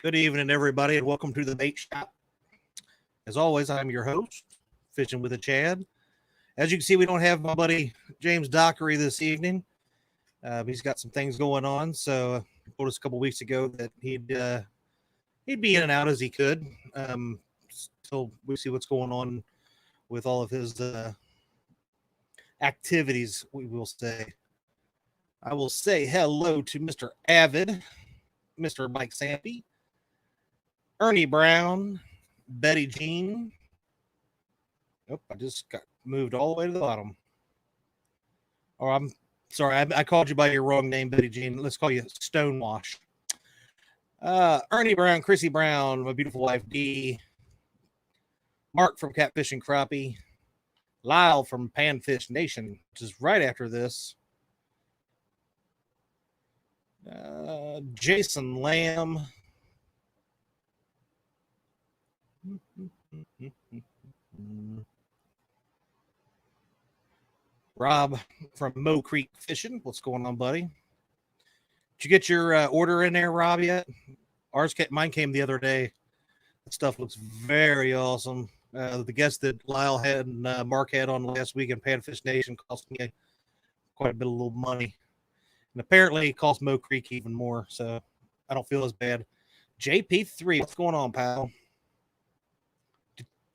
Good evening, everybody, and welcome to the Bait Shop. As always, I'm your host, Fishing with a Chad. As you can see, we don't have my buddy James Dockery this evening. He's got some things going on, so he told us a couple weeks ago that he'd be in and out as he could until we see what's going on with all of his activities. We will say. I will say hello to Mr. Avid, Mr. Mike Sampy, Ernie Brown, Betty Jean. Nope, I just got moved all the way to the bottom. Or I'm sorry, I called you by your wrong name, Betty Jean. Let's call you Stonewash. Ernie Brown, Chrissy Brown, my beautiful wife Dee, Mark from Catfish and Crappie, Lyle from Panfish Nation, which is right after this. Jason Lamb. Rob from Mo Creek Fishing. What's going on, buddy? Did you get your order in there, Rob, yet? Mine came the other day. That stuff looks very awesome. The guest that Lyle had and Mark had on last week in Panfish Nation cost me quite a bit of little money. And apparently it cost Mo Creek even more, so I don't feel as bad. JP3, what's going on, pal?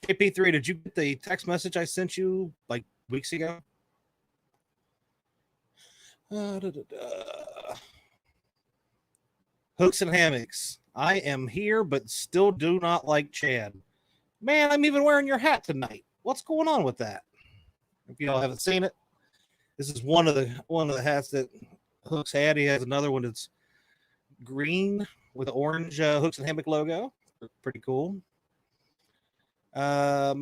JP3, did you get the text message I sent you like weeks ago? Hooks and hammocks. I am here, but still do not like Chad. Man, I'm even wearing your hat tonight. What's going on with that? If y'all haven't seen it, this is one of the hats that Hooks had. He has another one that's green with an orange Hooks and Hammock logo. Pretty cool. Let's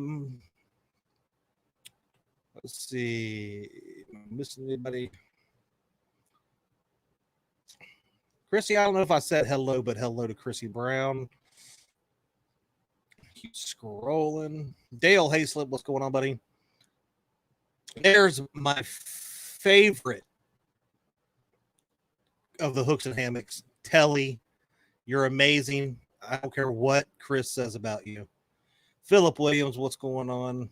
see. Am I missing anybody? Chrissy, I don't know if I said hello, but hello to Chrissy Brown. Keep scrolling. Dale Hayslip, what's going on, buddy? There's my favorite of the Hooks and Hammocks. Telly, you're amazing. I don't care what Chris says about you. Philip Williams, what's going on?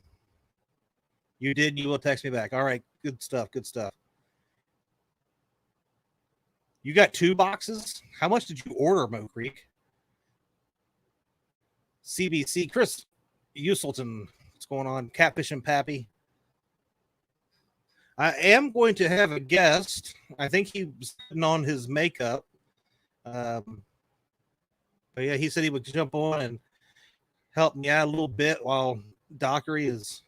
You did. You will text me back. All right. Good stuff. Good stuff. You got 2 boxes? How much did you order, Mo Creek? CBC. Chris Uselton, what's going on? Catfish and Pappy. I am going to have a guest. I think he's sitting on his makeup. But yeah, he said he would jump on and help me out a little bit while Dockery is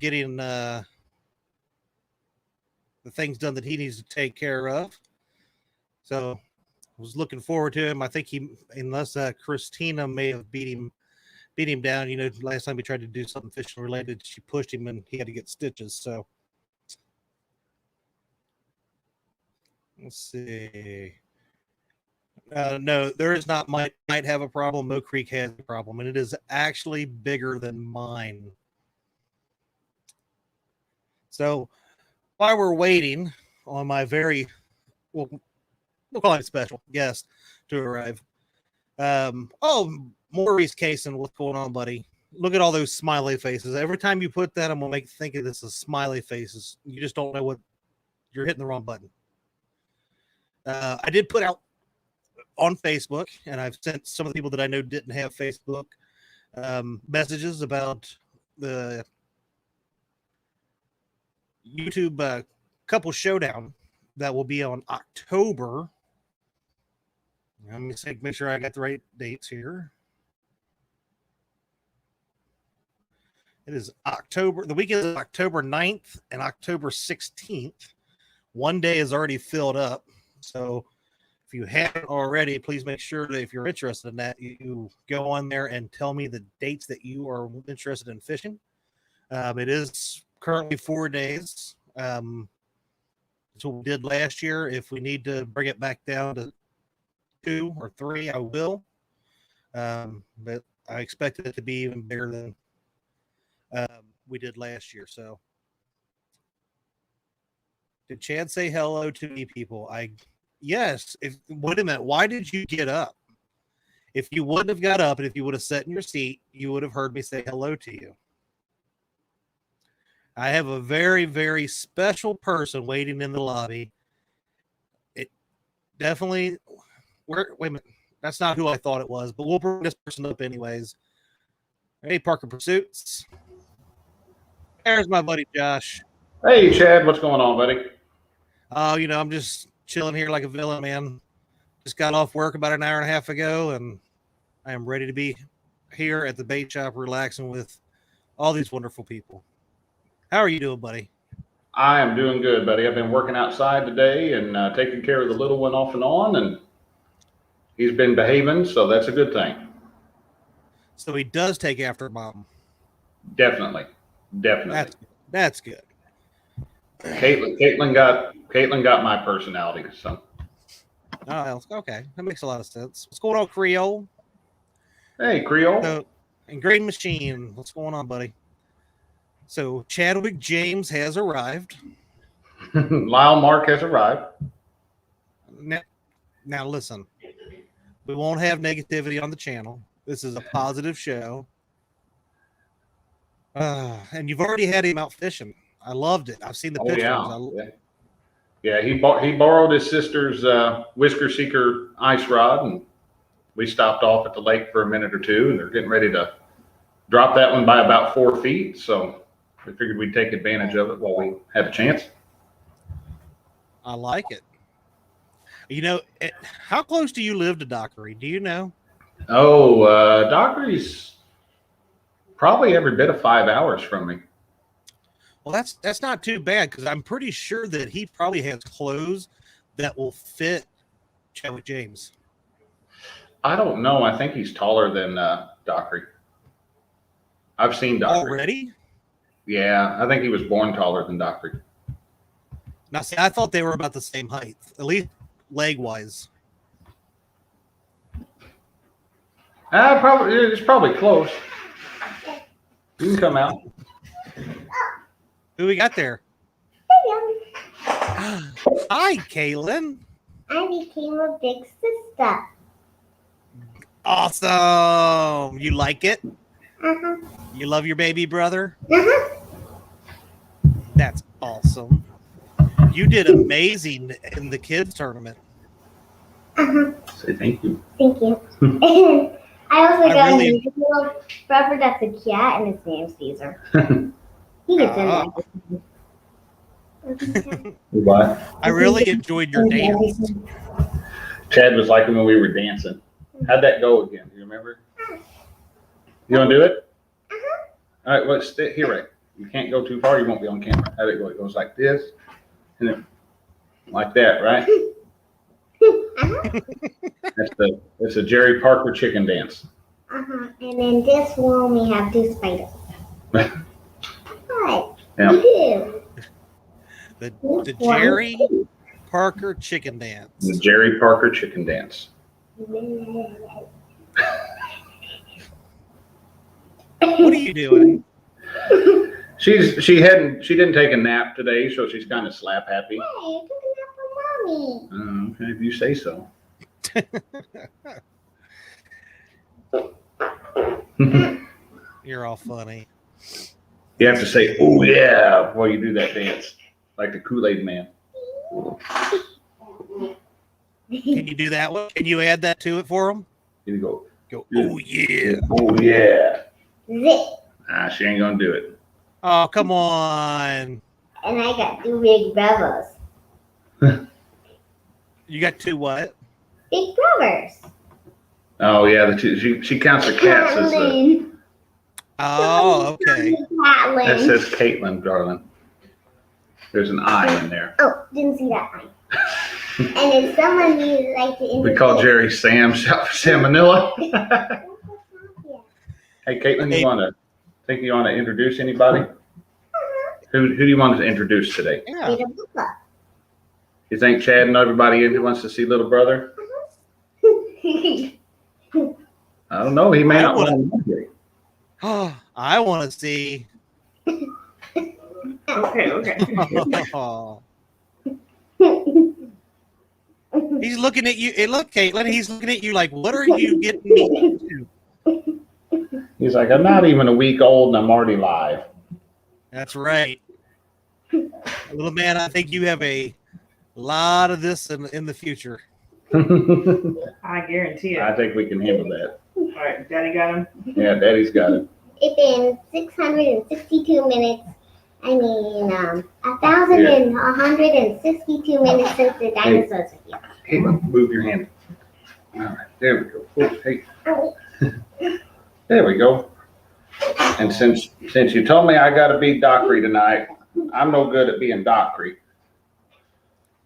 getting the things done that he needs to take care of. So I was looking forward to him. I think unless Christina may have beat him down. You know, last time he tried to do something fishing related, she pushed him and he had to get stitches. So let's see. No, there is not. Might have a problem. Mo Creek has a problem, and it is actually bigger than mine. So while we're waiting on my we'll call him special guest to arrive. Maurice Kaysen, what's going on, buddy? Look at all those smiley faces. Every time you put that, I'm gonna think of this as smiley faces. You just don't know what you're hitting the wrong button. I did put out on Facebook, and I've sent some of the people that I know didn't have Facebook messages about the YouTube couple showdown that will be on October. Let me make sure I got the right dates here. It is October. The weekend is October 9th and October 16th. One day is already filled up. So if you haven't already, please make sure that if you're interested in that, you go on there and tell me the dates that you are interested in fishing. It is currently 4 days. That's what we did last year. If we need to bring it back down to 2 or 3, I will. But I expect it to be even bigger than we did last year. So did Chad say hello to me, people? I Yes. Wait a minute. Why did you get up? If you wouldn't have got up and if you would have sat in your seat, you would have heard me say hello to you. I have a very, very special person waiting in the lobby. It definitely. Wait a minute. That's not who I thought it was, but we'll bring this person up anyways. Hey, Parker Pursuits. There's my buddy Josh. Hey, Chad, what's going on, buddy? Oh, I'm just chilling here like a villain, man. Just got off work about an hour and a half ago, and I am ready to be here at the bait shop relaxing with all these wonderful people. How are you doing, buddy? I am doing good, buddy. I've been working outside today and taking care of the little one off and on, and he's been behaving, so that's a good thing. So he does take after mom. Definitely. That's good. Caitlin got my personality, so. Oh, okay. That makes a lot of sense. What's going on, Creole? Hey, Creole. So, and Green Machine, what's going on, buddy? So Chadwick James has arrived. Lyle Mark has arrived. Now listen, we won't have negativity on the channel. This is a positive show. And you've already had him out fishing. I loved it. I've seen the pictures. Yeah, he borrowed his sister's Whisker Seeker ice rod, and we stopped off at the lake for a minute or two, and they're getting ready to drop that one by about 4 feet. So we figured we'd take advantage of it while we had a chance. I like it. How close do you live to Dockery? Do you know? Oh, Dockery's probably every bit of 5 hours from me. Well, that's not too bad, because I'm pretty sure that he probably has clothes that will fit Chadwick James. I don't know. I think he's taller than Dockery. I've seen Dockery. Already? Yeah, I think he was born taller than Dockery. Now, see, I thought they were about the same height, at least leg-wise. It's probably close. You can come out. Who we got there? Hi, Kaylin. I became a big sister. Awesome. You like it? Uh-huh. You love your baby brother? Uh-huh. That's awesome. You did amazing in the kids tournament. Uh-huh. Say thank you. Thank you. I also got a little brother that's a cat, and his name's Caesar. He gets in there. What? I really enjoyed your dance. Chad was like when we were dancing. How'd that go again? Do you remember? You want to do it? Uh-huh. All right, well, stay here, right? You can't go too far. You won't be on camera. How'd it go? It goes like this, and then like that, right? Uh-huh. That's a Jerry Parker chicken dance. Uh-huh. And then this one, we have two spiders. What? Yeah. You The Jerry Parker chicken dance. The Jerry Parker chicken dance. do. What are you doing? She didn't take a nap today, so she's kind of slap happy. Hey, I took a nap from mommy. Okay, if you say so. You're all funny. You have to say, "Oh yeah," while you do that dance, like the Kool-Aid Man. Can you do that one? Can you add that to it for them? You go, Oh yeah. "Oh yeah." Zip. Nah, she ain't gonna do it. Oh, come on. And I got two big brothers. You got two what? Big brothers. Oh yeah, the two. She counts her cats as the. Caitlin. Oh, okay. That Caitlin. says Caitlin, darling. There's an I in there. Oh, didn't see that one. And if someone would like to introduce... We call Jerry Sam, shout for Salmonella. Hey, Caitlin, you want to introduce anybody? Who do you want to introduce today? Yeah. You think Chad and everybody in here wants to see little brother? I don't know. He may not want to. Oh, I want to see. Okay. Oh, He's looking at you. Hey, look, Caitlin. He's looking at you like, what are you getting me into? He's like, I'm not even a week old and I'm already live. That's right. Little man, I think you have a lot of this in the future. I guarantee it. I think we can handle that. All right, Daddy got him. Yeah, Daddy's got it. It's been 662 minutes. I mean, 1,162 minutes since the dinosaurs were here. Caitlin, move your hand. All right, there we go. Oops, hey. There we go. And since you told me I got to be Dockery tonight, I'm no good at being Dockery,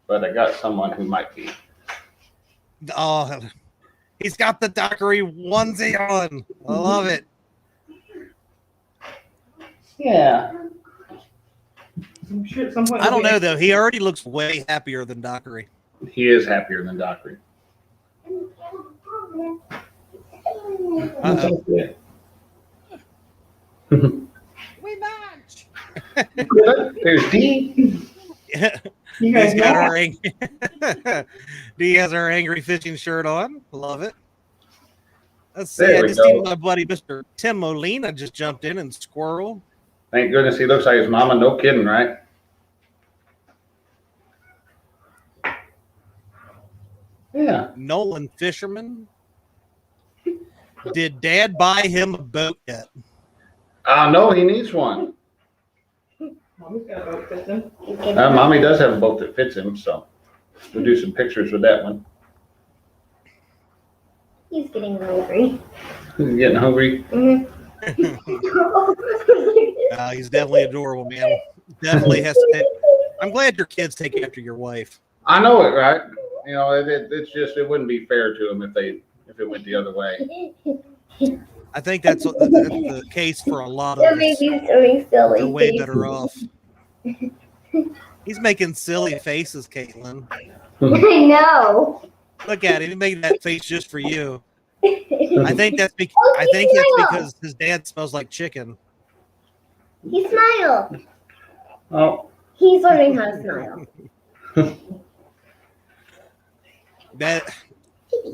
but I got someone who might be. Oh, he's got the Dockery onesie on. I love it. Yeah. I'm sure at some point. I don't know though. He already looks way happier than Dockery. He is happier than Dockery. Uh-oh. We match. There's D. You guys He's got know. He has our angry fishing shirt on. Love it. Let's see. There I we just go. seen my buddy Mr. Tim Molina just jumped in and squirrel. Thank goodness he looks like his mama. No kidding, right? Yeah. Nolan Fisherman. Did Dad buy him a boat yet? No, he needs one. Mommy's got a boat fits him. Mommy does have a boat that fits him, so we'll do some pictures with that one. He's getting hungry. He's getting hungry. He's definitely adorable, man. Definitely has to. I'm glad your kids take after your wife. I know it, right? You know, it's just it wouldn't be fair to them if it went the other way. I think that's the case for a lot of That us. makes you doing silly. They're way faces. better off. He's making silly faces, Caitlin. I know. Look at him. He made that face just for you. I think that's because his dad smells like chicken. He smiled. Oh, He's learning how to smile.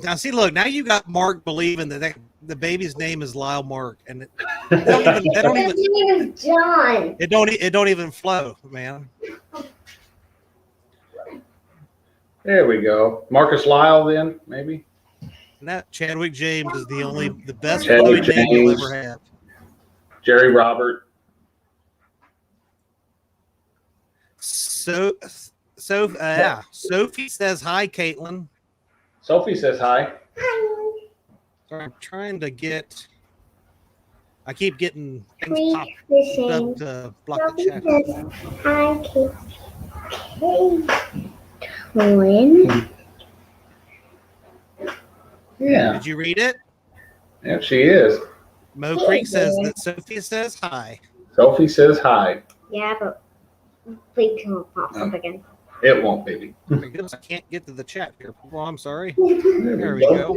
Now see, look. Now you got Mark believing that the baby's name is Lyle Mark, and it don't even. His name is John. It don't even flow, man. there we go. Marcus Lyle, then maybe. And that Chadwick James is the best Chadwick flowing name you'll James. ever have. Jerry Robert. Sophie says hi, Caitlin. Sophie says hi. Sorry, I'm trying to get. I keep getting things Creek popped fishing. up to block the Sophie chat. says, hi, Caitlin. Yeah, Did you read it? yeah, she is. Mo Creek says that Sophie says hi. Sophie says hi. Yeah, but please don't pop up again. It won't, baby. Oh my goodness, I can't get to the chat here. Oh, I'm sorry. There There we go.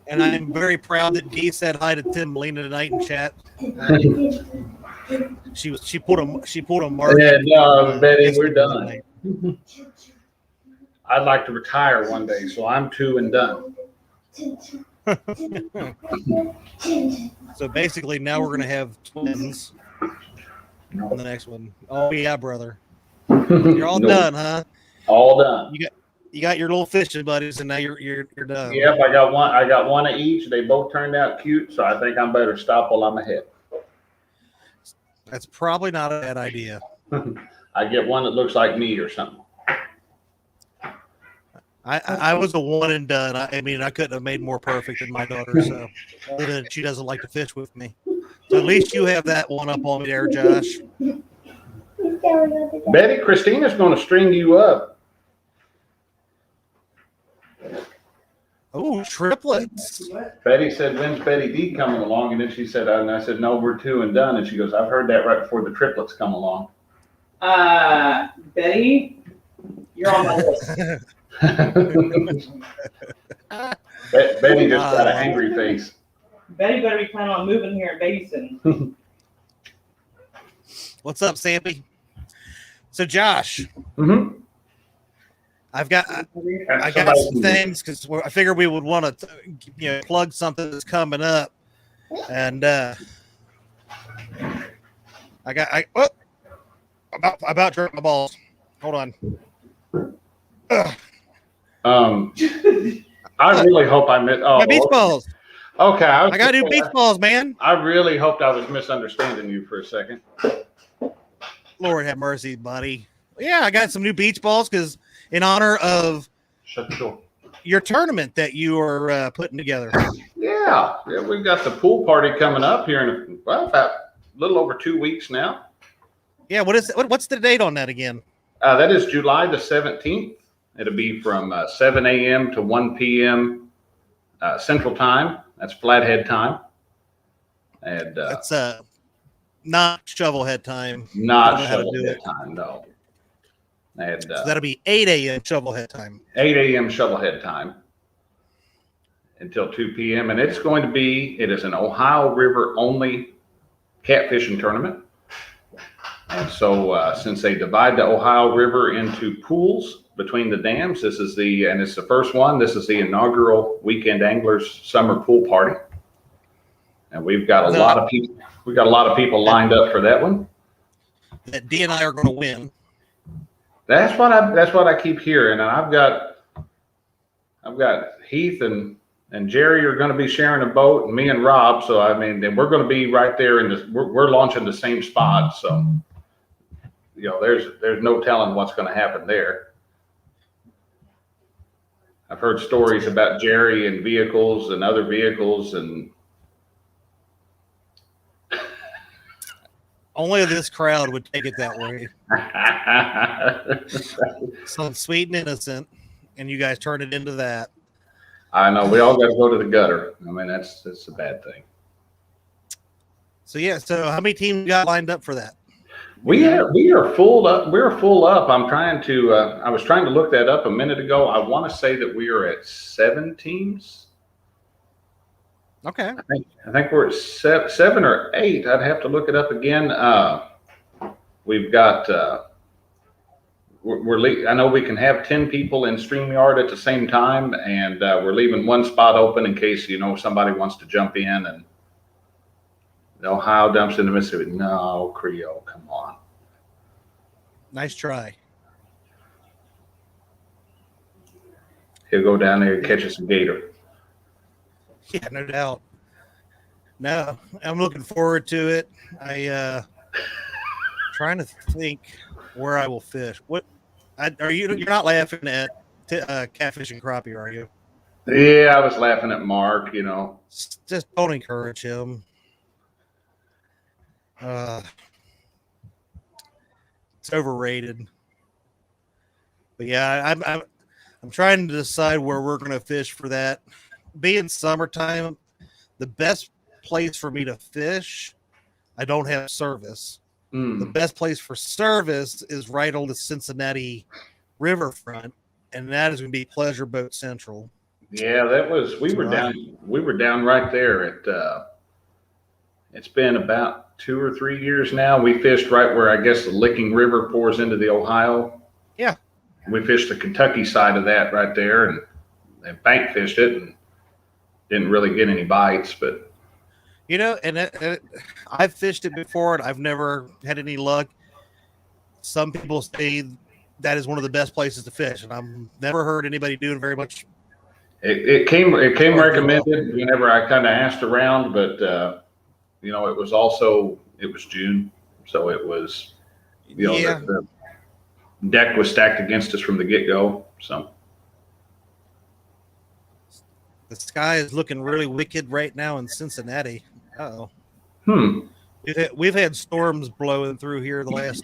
And I'm very proud that Dee said hi to Tim Molina tonight in chat. She pulled a mark. And Betty, we're yesterday done. night. I'd like to retire one day, so I'm 2 and done. So basically, now we're gonna have twins on the next one. Oh yeah, brother. You're all Nope. done, huh? All done. You got your little fishing buddies, and now you're done. Yep, I got one. I got one of each. They both turned out cute, so I think I'm better stop while I'm ahead. That's probably not a bad idea. I get one that looks like me or something. I was a one and done. I mean, I couldn't have made more perfect than my daughter. So other than she doesn't like to fish with me. So at least you have that one up on me there, Josh. Betty, Christina's going to string you up. Oh, triplets. Betty said, "When's Betty D coming along?" And then she said, and I said, "No, we're 2 and done." And she goes, "I've heard that right before the triplets come along." Betty, you're on my list. Betty just got an angry face. Betty better be planning on moving here and babysitting. What's up, Sampy? So Josh, Mm-hmm. I got Somebody some things because I figured we would want to, plug something that's coming up, and about dropped my balls. Hold on. I really hope I missed. Oh, My beach balls. okay. I got new beach balls, man. I really hoped I was misunderstanding you for a second. Lord have mercy, buddy. Yeah, I got some new beach balls because in honor of Shut the door. your tournament that you are putting together. Yeah, we've got the pool party coming up here in about a little over 2 weeks now. Yeah, what's the date on that again? That is July the 17th. It'll be from 7 a.m. to 1 p.m. Central Time. That's Flathead time. And That's not shovelhead time. not shovelhead time, no. And So that'll be 8 a.m. shovelhead time. 8 a.m. shovelhead time until 2 p.m. And it is an Ohio River only catfishing tournament. And so since they divide the Ohio River into pools between the dams, it's the first one. This is the inaugural Weekend Anglers Summer Pool Party. And we've got a lot of people. We've got a lot of people lined up for that one. That D and I are going to win. That's what I keep hearing. And I've got Heath and Jerry are going to be sharing a boat, and me and Rob. So I mean, then we're going to be right there we're launching the same spot. So there's no telling what's going to happen there. I've heard stories about Jerry and vehicles and other vehicles, and only this crowd would take it that way. So sweet and innocent, and you guys turn it into that. I know we all got to go to the gutter. I mean, that's a bad thing. So yeah, so how many teams got lined up for that? We are full up. We're full up. I was trying to look that up a minute ago. I want to say that we are at 7 teams. Okay. I think we're at 7 or 8. I'd have to look it up again. We've got. I know we can have 10 people in StreamYard at the same time, and we're leaving one spot open in case somebody wants to jump in. And Ohio dumps into Mississippi. No, Creole, come on. Nice try. He'll go down there and catch us a gator. Yeah, no doubt. No, I'm looking forward to it. Trying to think where I will fish. What are you? You're not laughing at catfish and crappie, are you? Yeah, I was laughing at Mark. Just don't encourage him. It's overrated. But yeah, I'm trying to decide where we're going to fish for that. Being summertime, the best place for me to fish, I don't have service. The best place for service is right on the Cincinnati riverfront, and that is going to be Pleasure Boat Central. Yeah, we were down right there at it's been about 2 or 3 years now. We fished right where I guess the Licking River pours into the Ohio. Yeah. We fished the Kentucky side of that right there, and bank fished it and didn't really get any bites, but I've fished it before and I've never had any luck. Some people say that is one of the best places to fish, and I've never heard anybody doing very much. It came recommended whenever I kind of asked around, but it was June, so it was the deck was stacked against us from the get-go. So the sky is looking really wicked right now in Cincinnati. Uh-oh. We've had storms blowing through here the last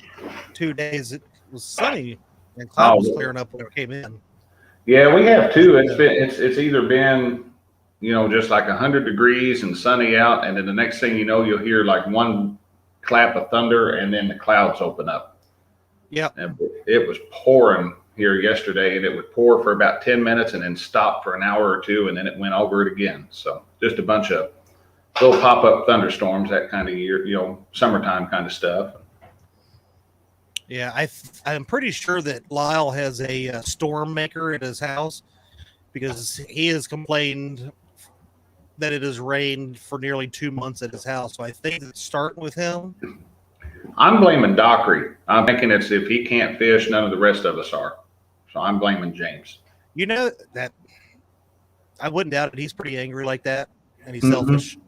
2 days. It was sunny and clouds was clearing up when it came in. Yeah, we have too. It's either been just like 100 degrees and sunny out, and then the next thing you know, you'll hear like one clap of thunder, and then the clouds open up. Yeah, it was pouring here yesterday, and it would pour for about 10 minutes and then stop for an hour or two, and then it went over it again. So just a bunch of little pop-up thunderstorms, that kind of year, summertime kind of stuff. Yeah, I'm pretty sure that Lyle has a storm maker at his house because he has complained that it has rained for nearly 2 months at his house. So I think it's starting with him. I'm blaming Dockery. I'm thinking it's if he can't fish, none of the rest of us are. So I'm blaming James. You know that I wouldn't doubt it. He's pretty angry like that, and he's Mhm. selfish.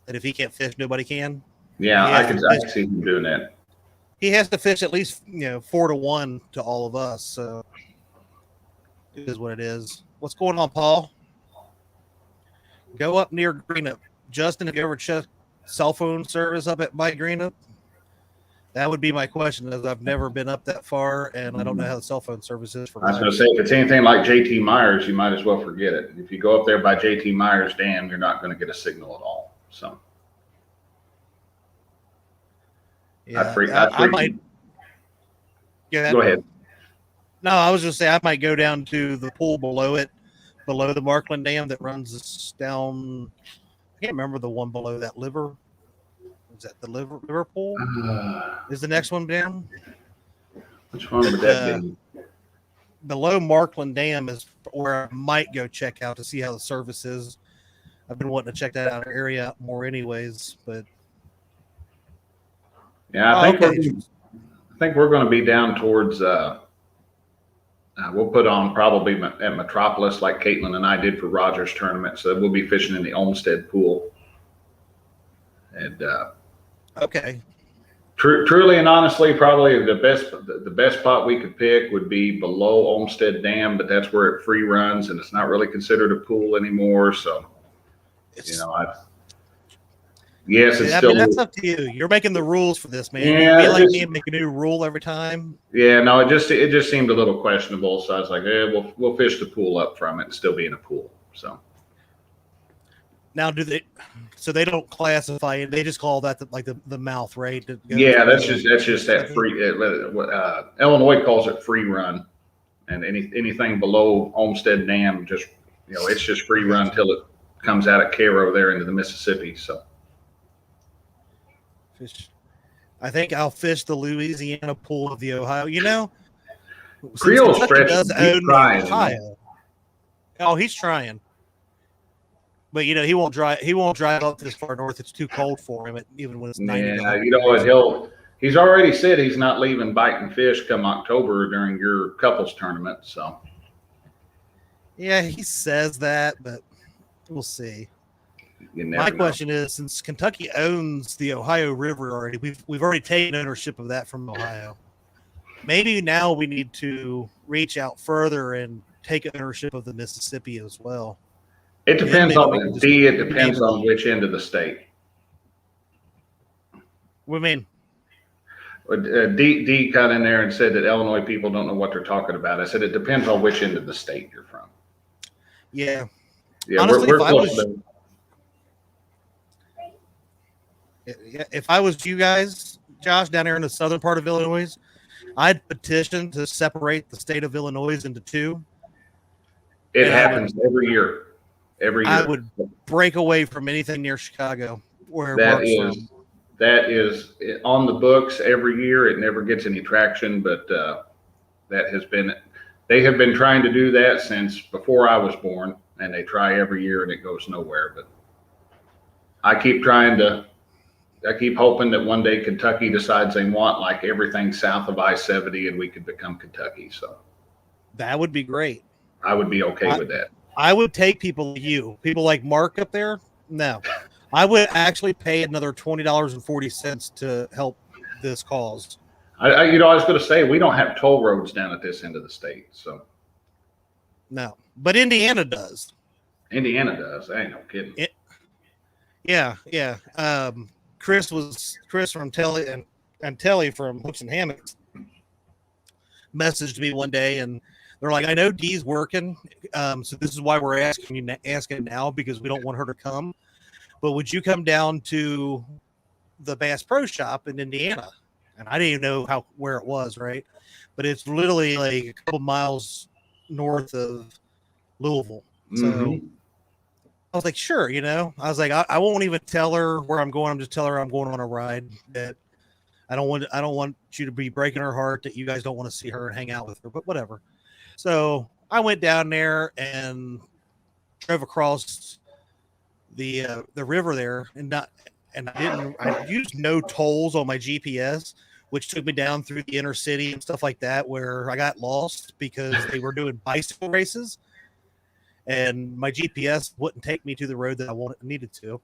That if he can't fish, nobody can. Yeah, He I has could to fish- see him doing that. He has to fish at least 4-1 to all of us. So it is what it is. What's going on, Paul? Go up near Greenup. Justin, have you ever checked cell phone service up at my Greenup? That would be my question, as I've never been up that far, and I don't know how the cell phone service is for I was going miles. to say, if it's anything like JT Myers, you might as well forget it. If you go up there by JT Myers Dam, you're not going to get a signal at all. So Yeah, I might. go ahead. No, I was just saying I might go down to the pool below it, below the Markland Dam that runs down. I can't remember the one below that liver. Is that the liver pool? Is the next one down? Which one would that be? Below Markland Dam is where I might go check out to see how the service is. I've been wanting to check that out area out more anyways, but Yeah, I think we're going to be down towards. We'll put on probably at Metropolis like Caitlin and I did for Rogers tournament. So we'll be fishing in the Olmsted pool. And okay. Truly and honestly, probably the best spot we could pick would be below Olmsted Dam, but that's where it free runs and it's not really considered a pool anymore. So, yes, it's still. I mean, that's up to you. You're making the rules for this, man. Yeah, It'd be like me and make a new rule every time. Yeah, no, it just seemed a little questionable. So I was like, we'll fish the pool up from it and still be in a pool. So now, so they don't classify it. They just call that the mouth, right? Yeah, that's just that free. Illinois calls it free run, and anything below Olmsted Dam just it's just free run till it comes out of Cairo there into the Mississippi. So fish. I think I'll fish the Louisiana pool of the Ohio. Creole Kentucky stretch. does own Ohio. Oh, he's trying. But he won't drive. He won't drive up this far north. It's too cold for him, even when it's 90. Yeah, you know what? He's already said he's not leaving biting fish come October during your couples tournament. So yeah, he says that, but we'll see. My question is, since Kentucky owns the Ohio River already, we've already taken ownership of that from Ohio. Maybe now we need to reach out further and take ownership of the Mississippi as well. It depends on It depends on which end of the state. What do you mean? D got in there and said that Illinois people don't know what they're talking about. I said it depends on which end of the state you're from. Yeah. Yeah, honestly, we're close. If I was you guys, Josh, down there in the southern part of Illinois, I'd petition to separate the state of Illinois into two. It happens every year. Every year. I would break away from anything near Chicago where it that is on the books every year. It never gets any traction, but they have been trying to do that since before I was born, and they try every year and it goes nowhere. But I keep hoping that one day Kentucky decides they want like everything south of I-70 and we could become Kentucky. So that would be great. I would be okay with that. I would take people like Mark up there. No, I would actually pay another $20.40 to help this cause. I was going to say, we don't have toll roads down at this end of the state. So no, but Indiana does. Indiana does. I ain't no kidding. Yeah. Chris from Telly and Telly from Hooks and Hammocks messaged me one day, and they're like, "I know Dee's working, so this is why we're asking now because we don't want her to come. But would you come down to the Bass Pro Shop in Indiana?" And I didn't even know where it was, right? But it's literally like a couple miles north of Louisville. So I was like, sure, I was like, I won't even tell her where I'm going. I'm just telling her I'm going on a ride that I don't want you to be breaking her heart that you guys don't want to see her and hang out with her, but whatever. So I went down there and drove across the river there, and I used no tolls on my GPS, which took me down through the inner city and stuff like that, where I got lost because they were doing bicycle races, and my GPS wouldn't take me to the road that I needed to.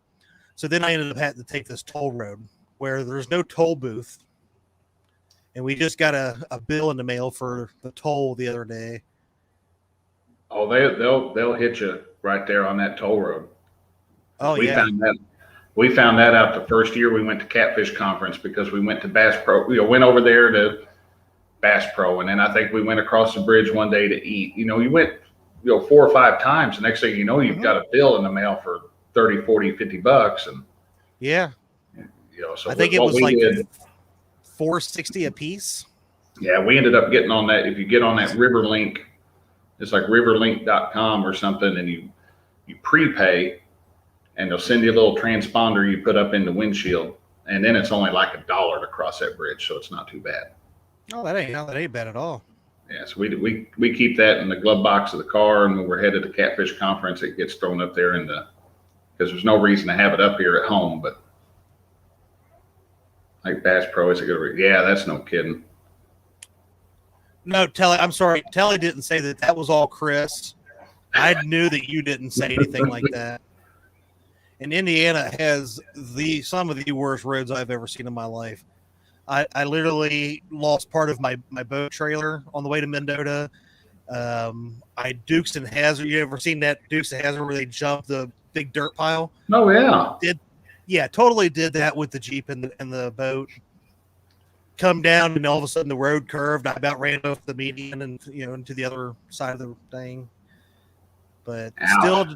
So then I ended up having to take this toll road where there's no toll booth, and we just got a bill in the mail for the toll the other day. Oh, they'll hit you right there on that toll road. Oh we yeah. found that out the first year we went to Catfish Conference, because we went to Bass Pro. Went over there to Bass Pro, and then I think we went across the bridge one day to eat. You went 4 or 5 times. The next thing you know, you've got a bill in the mail for 30, 40, $50, and yeah. So I think it was we like did, $4.60 a piece. yeah, we ended up getting on that. If you get on that Riverlink, it's like riverlink.com or something, and you prepay, and they'll send you a little transponder you put up in the windshield, and then it's only like $1 to cross that bridge, so it's not too bad. Oh, that ain't bad at all. Yeah, so we keep that in the glove box of the car, and when we're headed to Catfish Conference, it gets thrown up there because there's no reason to have it up here at home, but like Bass Pro is a good yeah, that's no kidding. No, I'm sorry. Telly didn't say that was all Chris. I knew that you didn't say anything like that. And Indiana has some of the worst roads I've ever seen in my life. I literally lost part of my boat trailer on the way to Mendota. I Dukes and Hazard. You ever seen that Dukes and Hazard where they jump the big dirt pile? Oh yeah. Totally did that with the Jeep and the boat. Come down, and all of a sudden the road curved. I about ran off the median and into the other side of the thing. But still,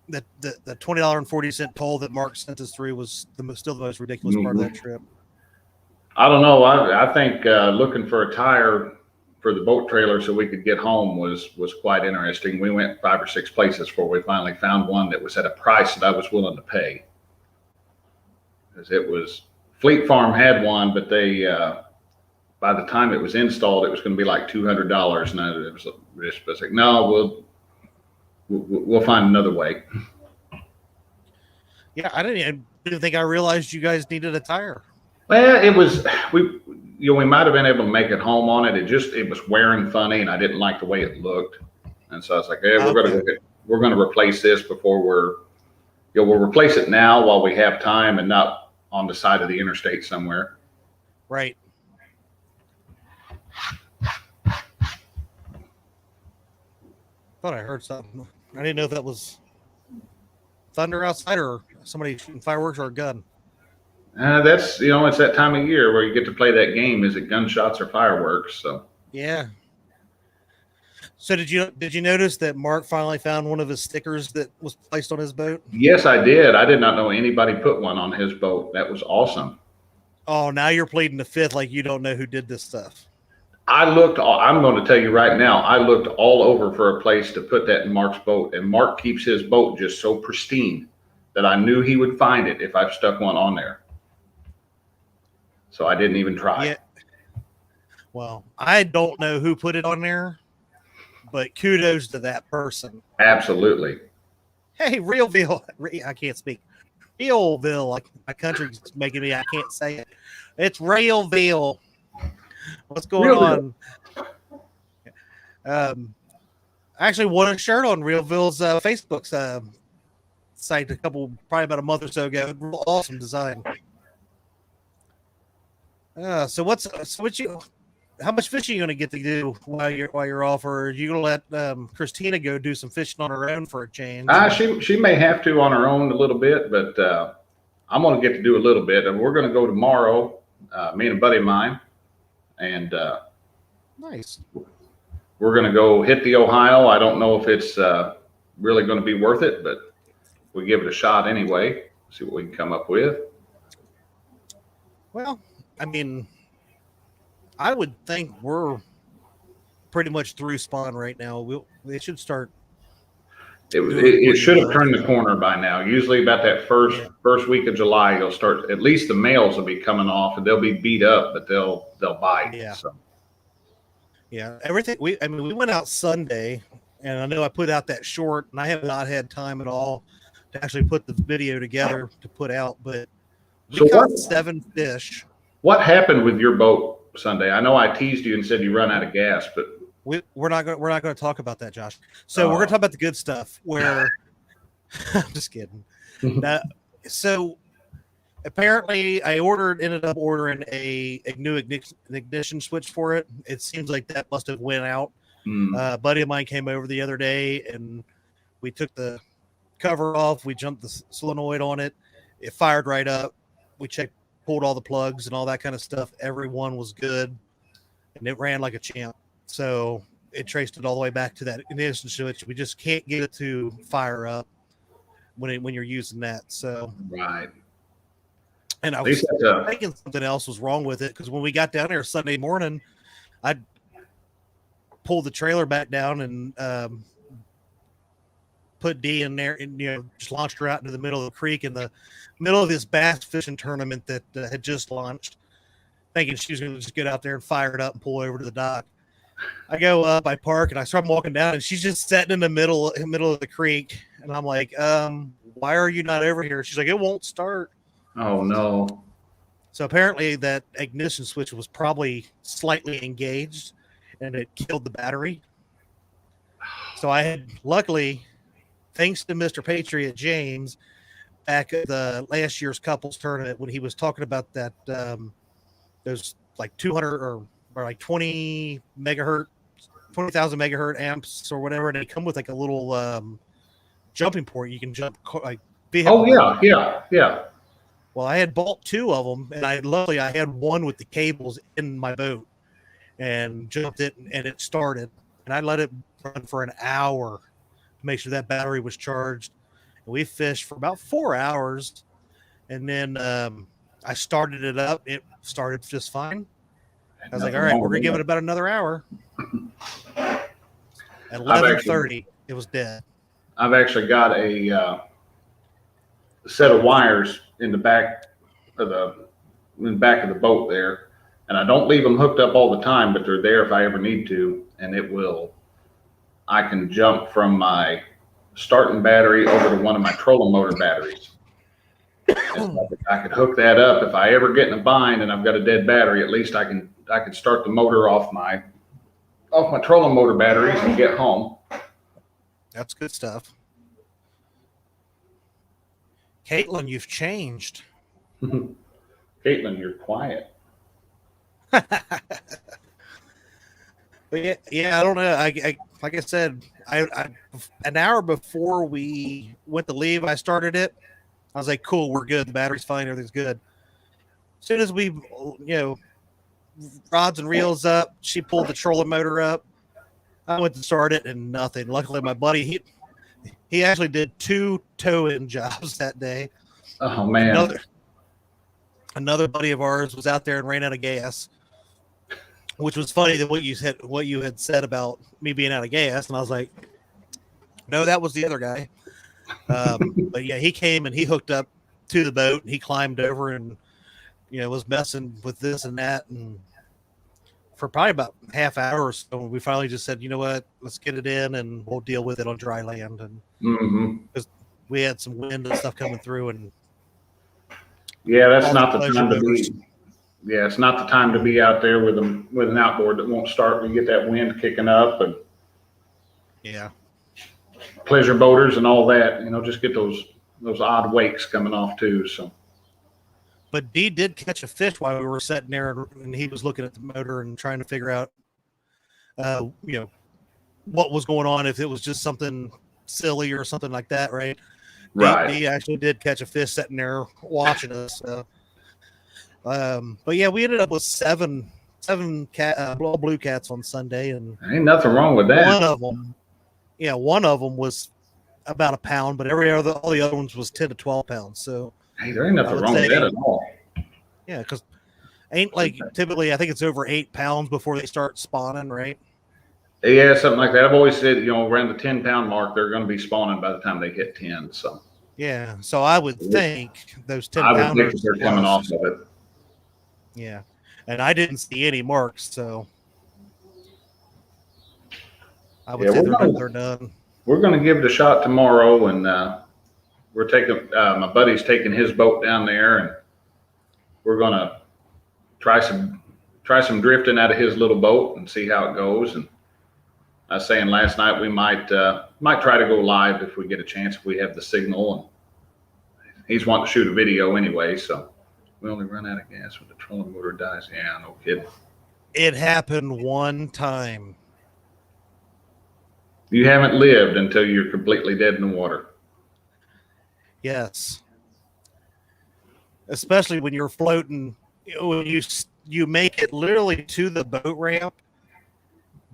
the $20.40 toll that Mark sent us through was still the most ridiculous part of that trip. I don't know. I think looking for a tire for the boat trailer so we could get home was quite interesting. We went 5 or 6 places before we finally found one that was at a price that I was willing to pay. Because it was Fleet Farm had one, but they by the time it was installed, it was going to be like $200, and it was like, no, we'll find another way. Yeah, I didn't think I realized you guys needed a tire. Well, it was we might have been able to make it home on it. It was wearing funny, and I didn't like the way it looked, and so I was like, hey, we're going to replace this before we'll replace it now while we have time, and not on the side of the interstate somewhere. Right. Thought I heard something. I didn't know if that was thunder outside or somebody shooting fireworks or a gun. That's it's that time of year where you get to play that game. Is it gunshots or fireworks? So yeah. So did you notice that Mark finally found one of his stickers that was placed on his boat? Yes, I did. I did not know anybody put one on his boat. That was awesome. Oh, now you're pleading the fifth like you don't know who did this stuff. I'm going to tell you right now, I looked all over for a place to put that in Mark's boat, and Mark keeps his boat just so pristine that I knew he would find it if I've stuck one on there. So I didn't even try. Yeah. Well, I don't know who put it on there, but kudos to that person. Absolutely. Hey, Realville. I can't speak. Realville. Like my country's making me, I can't say it. It's Realville. What's going on? I actually won a shirt on Realville's Facebook site probably about a month or so ago. Real awesome design. How much fishing are you going to get to do while you're off, or are you going to let Christina go do some fishing on her own for a change? She may have to on her own a little bit, but I'm going to get to do a little bit, and we're going to go tomorrow. Me and a buddy of mine, and nice. We're going to go hit the Ohio. I don't know if it's really going to be worth it, but we give it a shot anyway. See what we can come up with. Well, I mean, I would think we're pretty much through spawn right now. They should start. It should have turned the corner by now. Usually about that first week of July, you'll start, at least the males will be coming off and they'll be beat up, but they'll bite. Yeah. So. Yeah. Everything we went out Sunday, and I know I put out that short, and I have not had time at all to actually put the video together to put out, but we caught 7 fish. What happened with your boat Sunday? I know I teased you and said you run out of gas, but we're not going to talk about that, Josh. So we're going to talk about the good stuff. Where I'm just kidding. So apparently, I ended up ordering a new ignition switch for it. It seems like that must have went out. A buddy of mine came over the other day, and we took the cover off. We jumped the solenoid on it. It fired right up. We pulled all the plugs and all that kind of stuff. Everyone was good, and it ran like a champ. So it traced it all the way back to that ignition switch. We just can't get it to fire up when you're using that. So right. And I was thinking something else was wrong with it, because when we got down there Sunday morning, I pulled the trailer back down and put Dee in there, and just launched her out into the middle of the creek in the middle of this bass fishing tournament that had just launched, thinking she was going to just get out there and fire it up and pull over to the dock. I go up, I park, and I start walking down, and she's just sitting in the middle of the creek, and I'm like, why are you not over here? She's like, it won't start. Oh no. So apparently that ignition switch was probably slightly engaged, and it killed the battery. So I had, luckily, thanks to Mr. Patriot James, back at the last year's couples tournament, when he was talking about that, those like 200 or like 20,000 megahertz amps or whatever, and they come with like a little jumping port. You can jump like vehicle. Oh yeah. Well, I had bought 2 of them, and I had one with the cables in my boat, and jumped it, and it started, and I let it run for an hour to make sure that battery was charged. And we fished for about 4 hours, and then I started it up. It started just fine. I was like, all right, we're gonna give it about another hour. At 11:30, it was dead. I've actually got a set of wires in the back of the boat there, and I don't leave them hooked up all the time, but they're there if I ever need to, and I can jump from my starting battery over to one of my trolling motor batteries. I could hook that up if I ever get in a bind and I've got a dead battery. At least I can start the motor off my trolling motor batteries and get home. That's good stuff. Caitlin, you've changed. Caitlin, you're quiet. But yeah, I don't know. I like I said, I an hour before we went to leave, I started it. I was like, cool, we're good. The battery's fine. Everything's good. As soon as we, rods and reels up, she pulled the trolling motor up. I went to start it and nothing. Luckily, my buddy, he actually did 2 tow-in jobs that day. Oh man. Another buddy of ours was out there and ran out of gas, which was funny that what you had said about me being out of gas. And I was like, no, that was the other guy. But yeah, he came and he hooked up to the boat, and he climbed over and, was messing with this and that. And for probably about half hour or so, we finally just said, you know what, let's get it in and we'll deal with it on dry land. And because we had some wind and stuff coming through, and yeah, that's not the time to be. Yeah, it's not the time to be out there with an outboard that won't start when you get that wind kicking up, and yeah, pleasure boaters and all that. Just get those odd wakes coming off too. So, but Dee did catch a fish while we were sitting there, and he was looking at the motor and trying to figure out, what was going on, if it was just something silly or something like that, right? Right. Dee actually did catch a fish sitting there watching us. So. But yeah, we ended up with seven blue cats on Sunday, and ain't nothing wrong with that. One of them was about a pound, but all the other ones was 10 to 12 pounds. So hey, there ain't nothing wrong with that at all. Yeah, because typically I think it's over 8 pounds before they start spawning, right? Yeah, something like that. I've always said, around the 10-pound mark, they're going to be spawning by the time they hit 10. So Yeah. So I would think those 10 I would think pounders that they're coming off plus. of it. Yeah. And I didn't see any marks, so I would Yeah, say they're done. we're going to give it a shot tomorrow, and we're taking my buddy's taking his boat down there, and we're going to try some drifting out of his little boat and see how it goes. And I was saying last night we might try to go live if we get a chance, if we have the signal. And he's wanting to shoot a video anyway, so we only run out of gas when the trolling motor dies. Yeah, no kidding. It happened one time. You haven't lived until you're completely dead in the water. Yes. Especially when you're floating, when you make it literally to the boat ramp,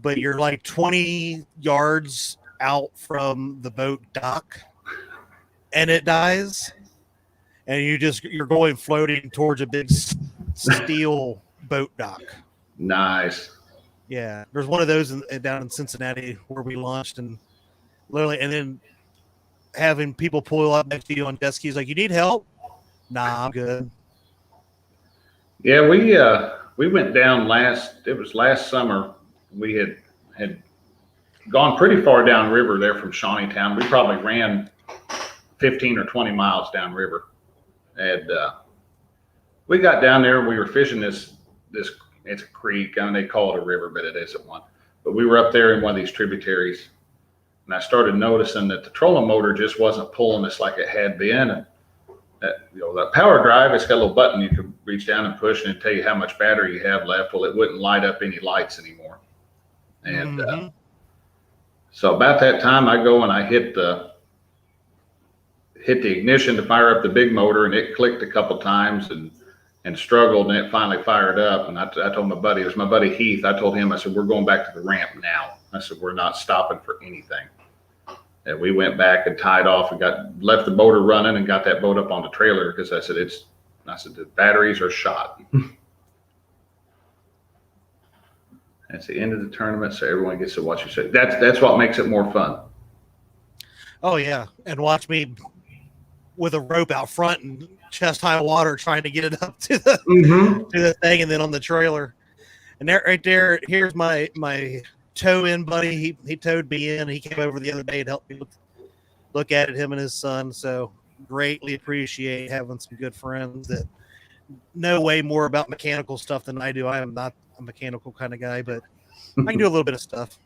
but you're like 20 yards out from the boat dock and it dies, and you're going floating towards a big steel boat dock. Nice. Yeah, there's one of those down in Cincinnati where we launched, and literally, and then having people pull up next to you on jet skis like, "You need help?" Nah, I'm good. Yeah, we went down last summer. We had gone pretty far downriver there from Shawneetown. We probably ran 15 or 20 miles downriver, and we got down there and we were fishing this. It's a creek. I mean, they call it a river, but it isn't one. But we were up there in one of these tributaries, and I started noticing that the trolling motor just wasn't pulling us like it had been. And that power drive, it's got a little button you can reach down and push, and it'd tell you how much battery you have left. Well, it wouldn't light up any lights anymore. And so about that time, I go and I hit the ignition to fire up the big motor, and it clicked a couple times and struggled, and it finally fired up. And I told my buddy, it was my buddy Heath. I told him, I said, we're going back to the ramp now. I said, we're not stopping for anything. And we went back and tied off and left the motor running and got that boat up on the trailer, because I said the batteries are shot. That's the end of the tournament, so everyone gets to watch you say. That's what makes it more fun. Oh yeah, and watch me with a rope out front and chest high water trying to get it up to the to the thing, and then on the trailer. And there, right there, here's my tow in buddy. He towed me in. He came over the other day and helped me look at it, him and his son. So greatly appreciate having some good friends that know way more about mechanical stuff than I do. I am not a mechanical kind of guy, but I can do a little bit of stuff.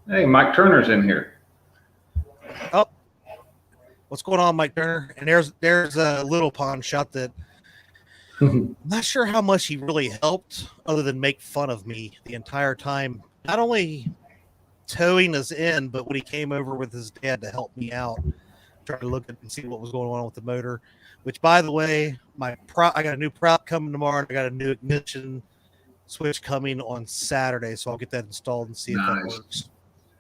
Hey, Mike Turner's in here. Oh, what's going on, Mike Turner? And there's a little pond shot that I'm not sure how much he really helped, other than make fun of me the entire time. Not only towing us in, but when he came over with his dad to help me out, trying to look at and see what was going on with the motor. Which, by the way, I got a new prop coming tomorrow, and I got a new ignition switch coming on Saturday, so I'll get that installed and see if that works.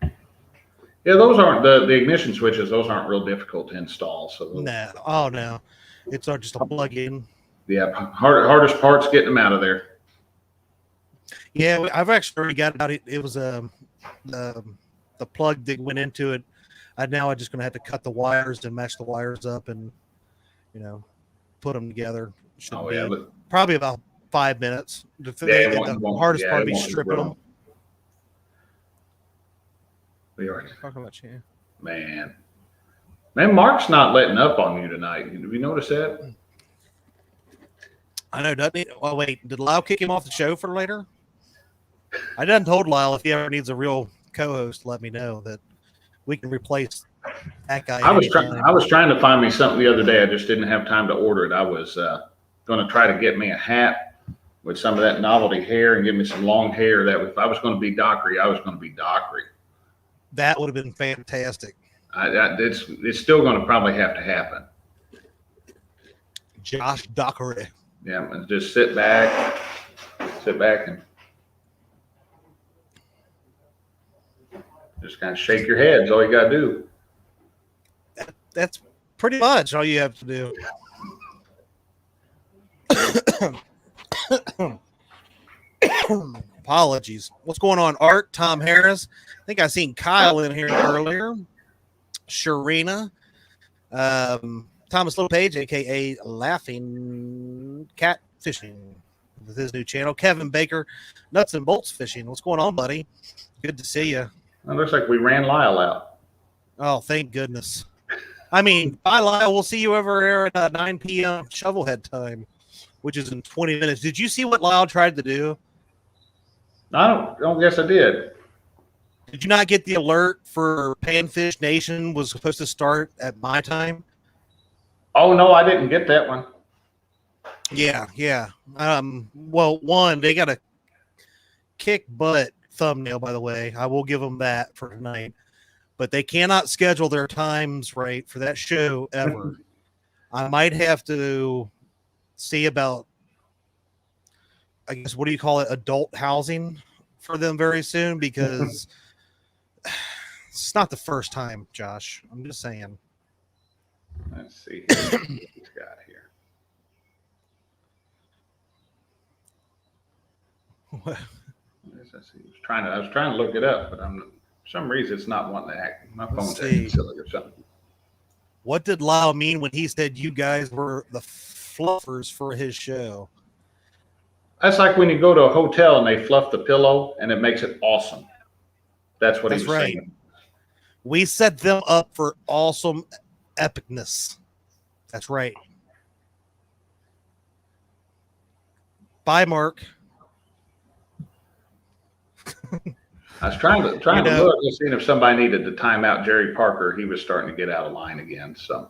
Yeah, those aren't the ignition switches. Those aren't real difficult to install. So No, it's not just a plug-in. Yeah, hardest part's getting them out of there. Yeah, I've actually already got it out. It was the plug that went into it. I'm just going to have to cut the wires and match the wires up, and put them together. Probably about 5 minutes. The hardest part would be stripping them. We are talking about you, man. Mark's not letting up on you tonight. Did we notice that? I know, doesn't he? Well, wait, did Lyle kick him off the show for later? I done told Lyle if he ever needs a real co-host, let me know that we can replace that guy. I was trying to find me something the other day. I just didn't have time to order it. I was going to try to get me a hat with some of that novelty hair and give me some long hair. That if I was going to be Dockery, I was going to be Dockery. That would have been fantastic. It's still going to probably have to happen. Josh Dockery. Yeah, and just sit back and just kind of shake your head. That's all you got to do. That's pretty much all you have to do. Apologies. What's going on, Art? Tom Harris. I think I seen Kyle in here earlier. Sharina. Thomas LePage, a.k.a. Laughing Cat Fishing, with his new channel. Kevin Baker, Nuts and Bolts Fishing. What's going on, buddy? Good to see you. It looks like we ran Lyle out. Oh, thank goodness. I mean, bye, Lyle. We'll see you over here at 9 p.m. Shovelhead time, which is in 20 minutes. Did you see what Lyle tried to do? I don't guess I did. Did you not get the alert for Panfish Nation was supposed to start at my time? Oh, no, I didn't get that one. Yeah. Well, one, they got a kick butt thumbnail, by the way. I will give them that for tonight. But they cannot schedule their times right for that show ever. I might have to see about, I guess, what do you call it, adult housing for them very soon, because it's not the first time, Josh. I'm just saying. Let's see here. What he's got here. What? I was trying to look it up, but for some reason it's not wanting to act. My phone's acting silly or something. What did Lyle mean when he said you guys were the fluffers for his show? That's like when you go to a hotel and they fluff the pillow and it makes it awesome. That's what he was right. saying. We set them up for awesome epicness. That's right. Bye, Mark. I was trying to look and see if somebody needed to time out Jerry Parker. He was starting to get out of line again. So,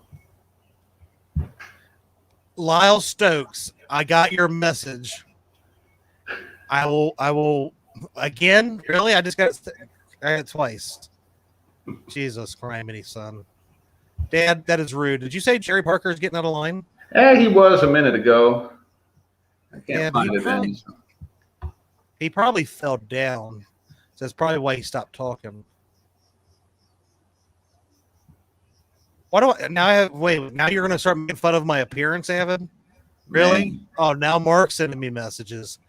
Lyle Stokes, I got your message. I will again. Really, I got it twice. Jesus criminy, son. Dad, that is rude. Did you say Jerry Parker is getting out of line? He was a minute ago. I can't find it then. He probably fell down. So that's probably why he stopped talking. Why do I now? Wait, now you're going to start making fun of my appearance, Avid? Really? Man. Oh, now Mark's sending me messages.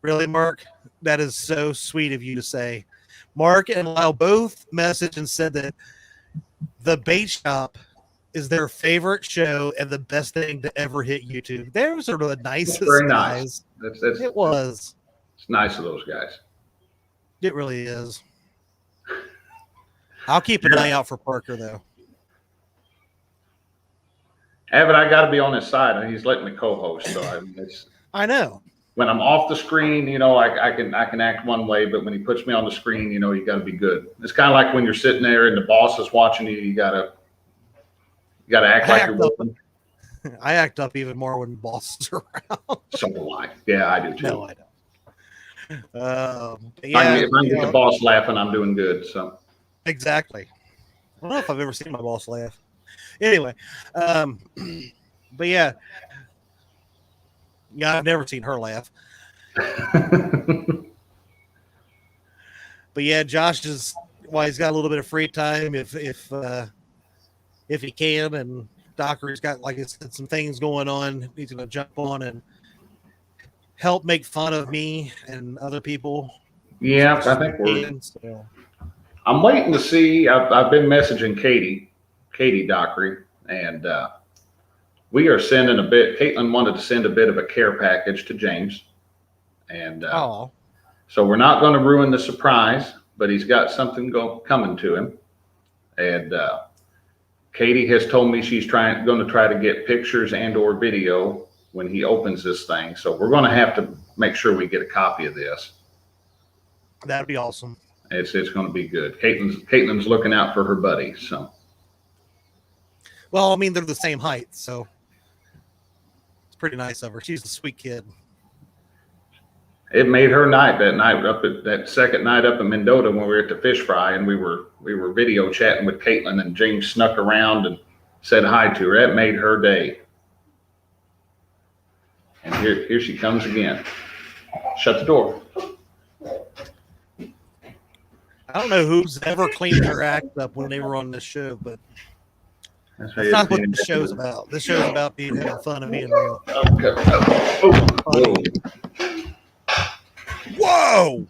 Really, Mark? That is so sweet of you to say. Mark and Lyle both messaged and said that the Bait Shop is their favorite show and the best thing to ever hit YouTube. Those are the nicest guys. Nice. It was. It's nice of those guys. It really is. I'll keep an eye out for Parker, though. Avid, I got to be on his side, and he's letting me co-host. So I know. When I'm off the screen, I can act one way, but when he puts me on the screen, you got to be good. It's kind of like when you're sitting there and the boss is watching you. You gotta act like you're working. I act up even more when the boss is around. So do I. Yeah, I do too. No, I don't. If I can get the boss laughing, I'm doing good. So exactly. I don't know if I've ever seen my boss laugh. Anyway, but yeah, I've never seen her laugh. But yeah, Josh is he's got a little bit of free time if he can, and Dockery's got, like I said, some things going on. He's going to jump on and help make fun of me and other people. Yeah, I think I'm waiting to see. I've been messaging Katie Dockery, and we are sending a bit. Caitlin wanted to send a bit of a care package to James, and so we're not going to ruin the surprise, but he's got something coming to him, and Katie has told me she's going to try to get pictures and/or video when he opens this thing. So we're going to have to make sure we get a copy of this. That'd be awesome. It's going to be good. Caitlin's looking out for her buddy. So, well, I mean, they're the same height, so it's pretty nice of her. She's a sweet kid. It made her night that second night up in Mendota when we were at the fish fry, and we were video chatting with Caitlin, and James snuck around and said hi to her. That made her day. And here she comes again. Shut the door. I don't know who's ever cleaned their act up when they were on this show, but that's not what the show's about. This show's about having fun and being real. Okay. Whoa. Whoa.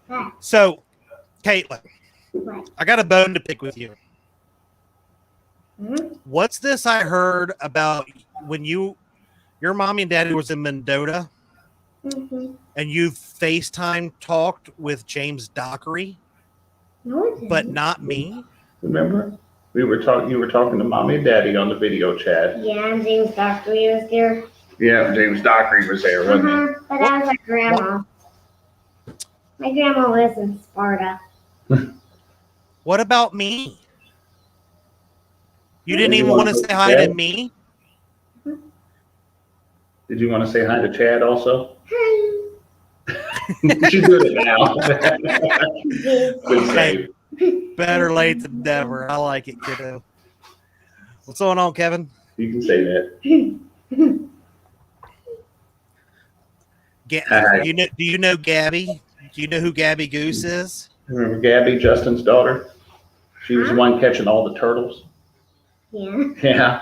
What? So, Caitlin, What? I got a bone to pick with you. Hmm? What's this I heard about when your mommy and daddy was in Mendota Mm-hmm. and you FaceTime talked with James Dockery, No, it but didn't. not me? Remember? You were talking to mommy and daddy on the video chat. Yeah, and James Dockery was there. Yeah, James Dockery was there, wasn't he? But I was like grandma. My grandma lives in Sparta. What about me? You didn't Did you even want want to to say hi to Chad? me? Did you want to say hi to Chad also? Hi. She's doing it now. Good Hey, save. better late than never. I like it, kiddo. What's going on, Kevin? You can say that. Hi. Do you know Gabby? Do you know who Gabby Goose is? Remember Gabby, Justin's daughter? She was the one catching all the turtles. Yeah. Yeah.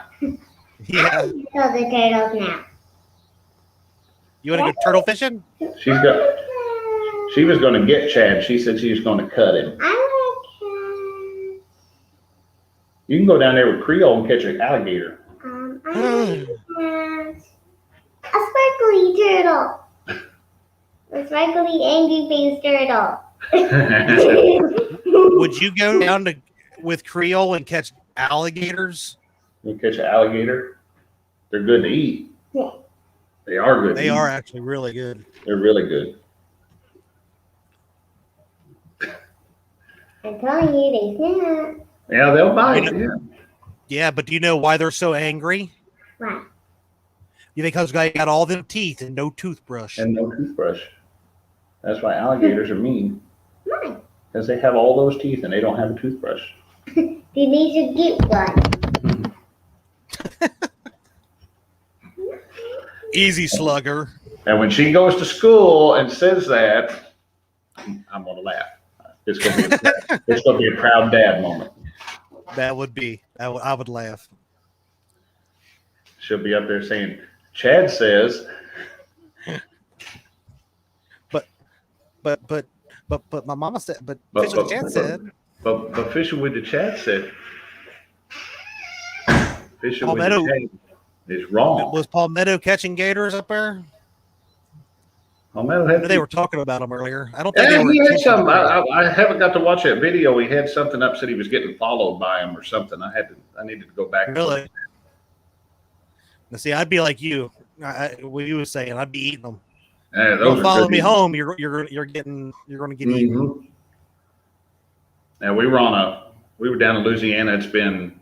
Yeah. So the turtles now. You want to go turtle fishing? She was going to get Chad. She said she was going to cut him. I You can go down there with Creole and catch an alligator. like I like a sparkly turtle. A sparkly angry face turtle. Would you go down with Creole and catch alligators? You catch an alligator. They're good to eat. Yeah. They are good. They are actually really good. They're really good. I'm telling you, they snap. Yeah, they'll bite. Yeah. Yeah, but do you know why they're so angry? What? Because they got all them teeth and no toothbrush. And no toothbrush. That's why alligators are mean. Why? Because they have all those teeth and they don't have a toothbrush. Then they should get one. Easy slugger. And when she goes to school and says that, I'm gonna laugh. It's gonna be a proud dad moment. That would be. I would laugh. She'll be up there saying, "Chad says." But my mama said. But Fisher Chan said. But fishing with the Chad said. Fishing with Palmetto. the Chad is wrong. Was Palmetto catching gators up there? Palmetto I had know they were talking about them earlier. I don't think Yeah, they were. he had intentional. some. I haven't got to watch that video. He had something up, said he was getting followed by him or something. I needed to go back. and Really? look. Now, see, I'd be like you. What you were saying, I'd be eating them. Yeah, those Don't are follow good me eating. home. You're going to get eaten. Mhm. Now we were down in Louisiana. It's been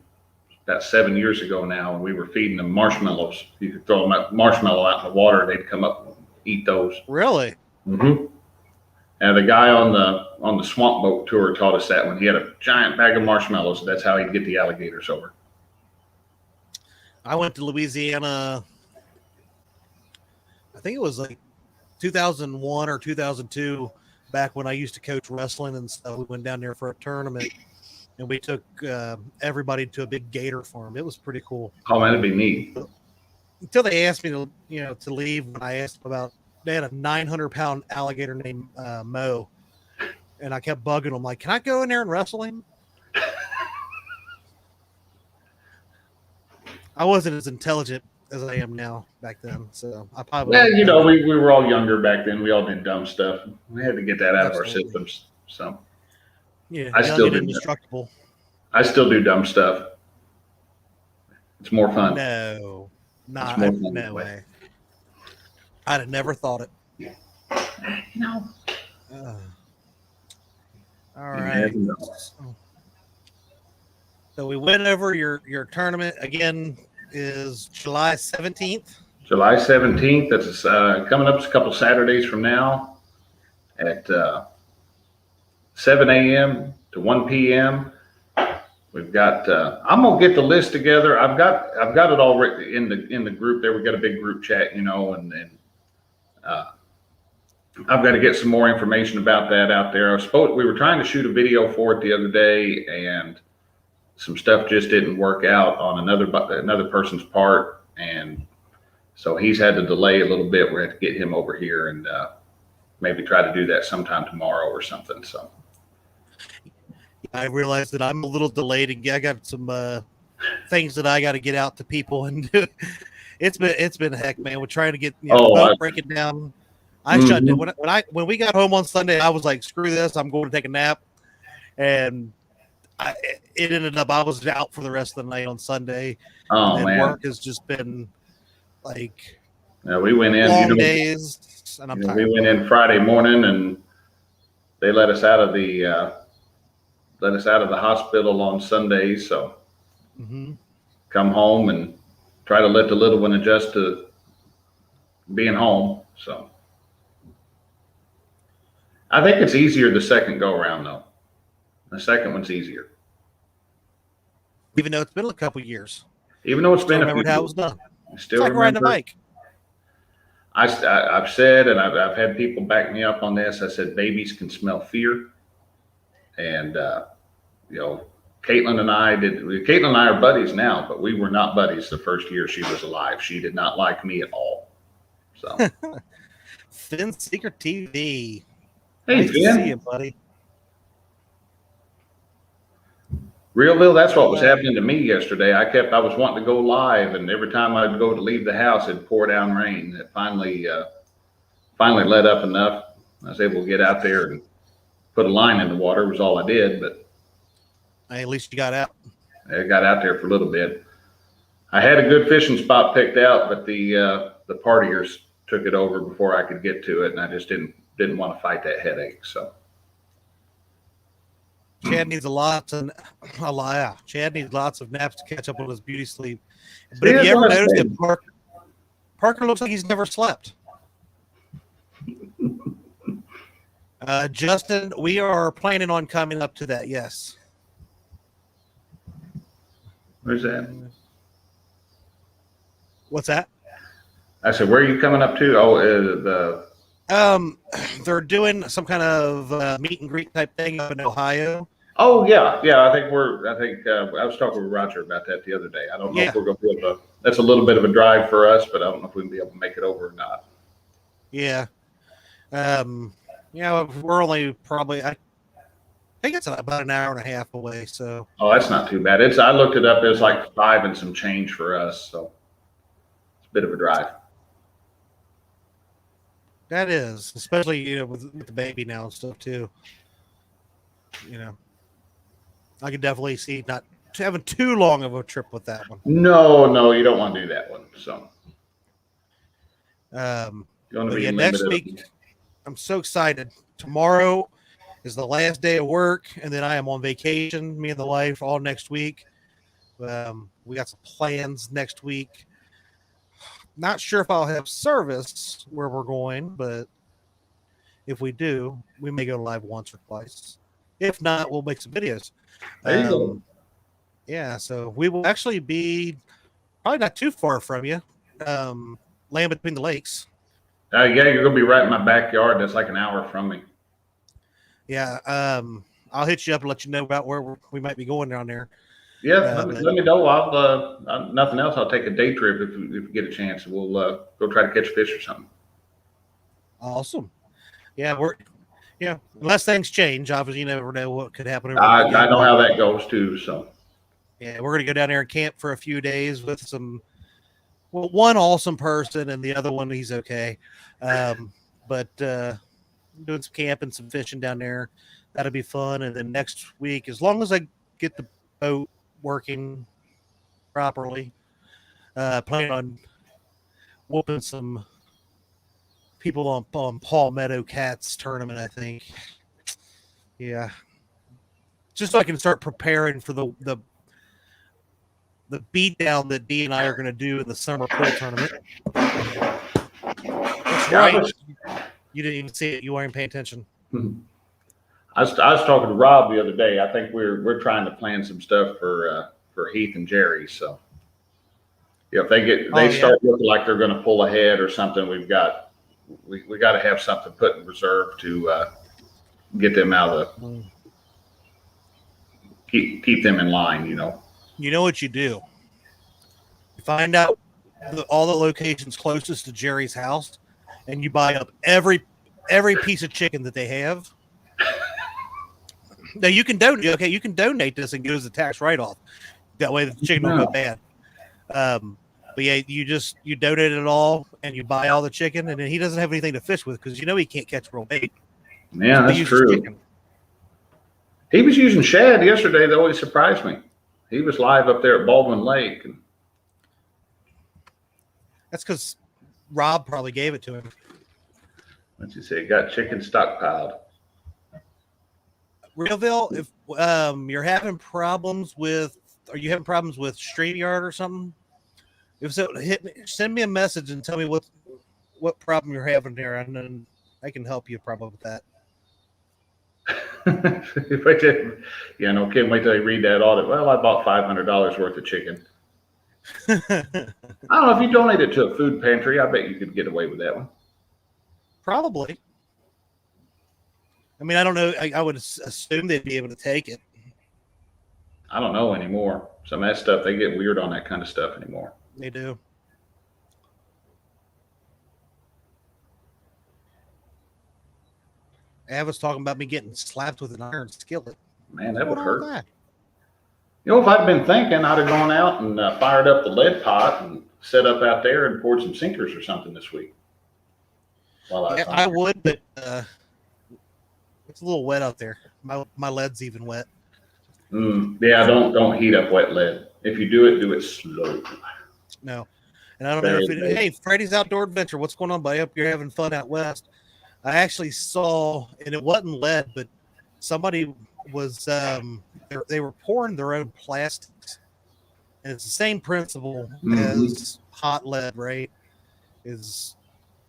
about 7 years ago now, and we were feeding them marshmallows. You could throw them marshmallow out in the water, they'd come up and eat those. Really? Mm-hmm. And the guy on the swamp boat tour taught us that when he had a giant bag of marshmallows. That's how he'd get the alligators over. I went to Louisiana. I think it was like 2001 or 2002, back when I used to coach wrestling and stuff. We went down there for a tournament, and we took everybody to a big gator farm. It was pretty cool. Oh man, it'd be neat. Until they asked me to leave. When I asked about, they had a 900-pound alligator named Mo, and I kept bugging them like, "Can I go in there and wrestle him?" I wasn't as intelligent as I am now back then, so I probably. Yeah, we were all younger back then. We all did dumb stuff. We had to get that out of our Absolutely. systems. So Yeah, I young still and do. indestructible. I still do dumb stuff. It's more fun. No, It's more fun no that way. way. I'd have never thought it. No. All right. So we went over your tournament again. Is July 17th. July 17th. That's coming up a couple Saturdays from now at 7 a.m. to 1 p.m. We've got. I'm gonna get the list together. I've got it all written in the group there. We got a big group chat, and I've got to get some more information about that out there. We were trying to shoot a video for it the other day, and some stuff just didn't work out on another person's part, and so he's had to delay a little bit. We had to get him over here, and maybe try to do that sometime tomorrow or something. So I realized that I'm a little delayed, and I got some things that I got to get out to people and do. It's been heck, man. We're trying to get boat breaking down. I shut it when we got home on Sunday. I was like, screw this, I'm going to take a nap, and it ended up I was out for the rest of the night on Sunday. Oh, and man. Work has just been like we went in long days, and I'm tired. We went in Friday morning, and they let us out of the hospital on Sunday. So come home and try to let the little one adjust to being home. So I think it's easier the second go around, though. The second one's easier. Even though it's been a couple years. Even though it's been a few years. How it was done. Still it's like riding a bike. I've said, and I've had people back me up on this. I said, babies can smell fear. And, Caitlin and I are buddies now, but we were not buddies the first year she was alive. She did not like me at all. So, Finn Seeker TV. Hey, nice Finn. to see you, buddy. Realville, that's what was happening to me yesterday. I was wanting to go live, and every time I'd go to leave the house, it'd pour down rain. It finally let up enough. I was able to get out there and put a line in the water. Was all I did, but hey, at least you got out. I got out there for a little bit. I had a good fishing spot picked out, but the partiers took it over before I could get to it, and I just didn't want to fight that headache. So Chad needs Chad needs lots of naps to catch up on his beauty sleep. But if you ever noticed that Parker looks like he's never slept. Justin, we are planning on coming up to that. Yes. Where's that? What's that? I said, where are you coming up to? Oh, they're doing some kind of meet and greet type thing up in Ohio. Oh yeah. I was talking with Roger about that the other day. I don't know if we're going to be able to. That's a little bit of a drive for us, but I don't know if we'll be able to make it over or not. Yeah. We're only probably. I think it's about an hour and a half away. So. Oh, that's not too bad. I looked it up. It's like 5 and some change for us, so it's a bit of a drive. That is, especially with the baby now and stuff too. I could definitely see not having too long of a trip with that one. No, you don't want to do that one. So, next week, I'm so excited. Tomorrow is the last day of work, and then I am on vacation. Me and the wife all next week. We got some plans next week. Not sure if I'll have service where we're going, but if we do, we may go live once or twice. If not, we'll make some videos. There you go. Yeah, so we will actually be probably not too far from you. Land between the lakes. You're going to be right in my backyard. That's like an hour from me. Yeah, I'll hit you up and let you know about where we might be going down there. Yeah, let me know. I'll nothing else. I'll take a day trip if we get a chance. We'll go try to catch fish or something. Awesome. Yeah, unless things change, obviously you never know what could happen. I know how that goes too. So yeah, we're gonna go down there and camp for a few days with one awesome person, and the other one he's okay. But doing some camping, some fishing down there, that'll be fun. And then next week, as long as I get the boat working properly, plan on whooping some people on Palmetto Cats tournament, I think. Yeah. Just so I can start preparing for the beat down that Dee and I are going to do in the summer pool tournament. That's right. You didn't even see it. You weren't paying attention. I was talking to Rob the other day. I think we're trying to plan some stuff for Heath and Jerry. So if they start looking like they're going to pull ahead or something, we got to have something put in reserve to get them out of the keep them in line. You know what you do? You find out all the locations closest to Jerry's house, and you buy up every every piece of chicken that they have. Now you can donate. Okay, you can donate this and get as a tax write-off. That way the chicken don't go bad. But yeah, you donate it all and you buy all the chicken, and then he doesn't have anything to fish with because he can't catch real bait. Yeah, So that's true. Chicken. He was using shad yesterday. That always surprised me. He was live up there at Baldwin Lake. And that's because Rob probably gave it to him. what'd you say? Got chicken stockpiled. Realville, if you're having problems with, are you having problems with StreamYard or something? If so, send me a message and tell me what problem you're having there, and then I can help you probably with that. Yeah, no kidding. Wait till you read that audit. Well, I bought $500 worth of chicken. I don't know if you donate it to a food pantry. I bet you could get away with that one. Probably. I mean, I don't know. I would assume they'd be able to take it. I don't know anymore. Some of that stuff, they get weird on that kind of stuff anymore. They do. Av was talking about me getting slapped with an iron skillet. Man, that would What hurt. all that? You know, if I'd been thinking, I'd have gone out and fired up the lead pot and set up out there and poured some sinkers or something this week. Yeah, I would, but it's a little wet out there. My lead's even wet. Yeah, don't heat up wet lead. If you do it slow. No. And I don't know if hey, Freddy's Outdoor Adventure, what's going on, buddy? I hope you're having fun out west. I actually saw, and it wasn't lead, but somebody was they were pouring their own plastics. And it's the same principle as hot lead, right?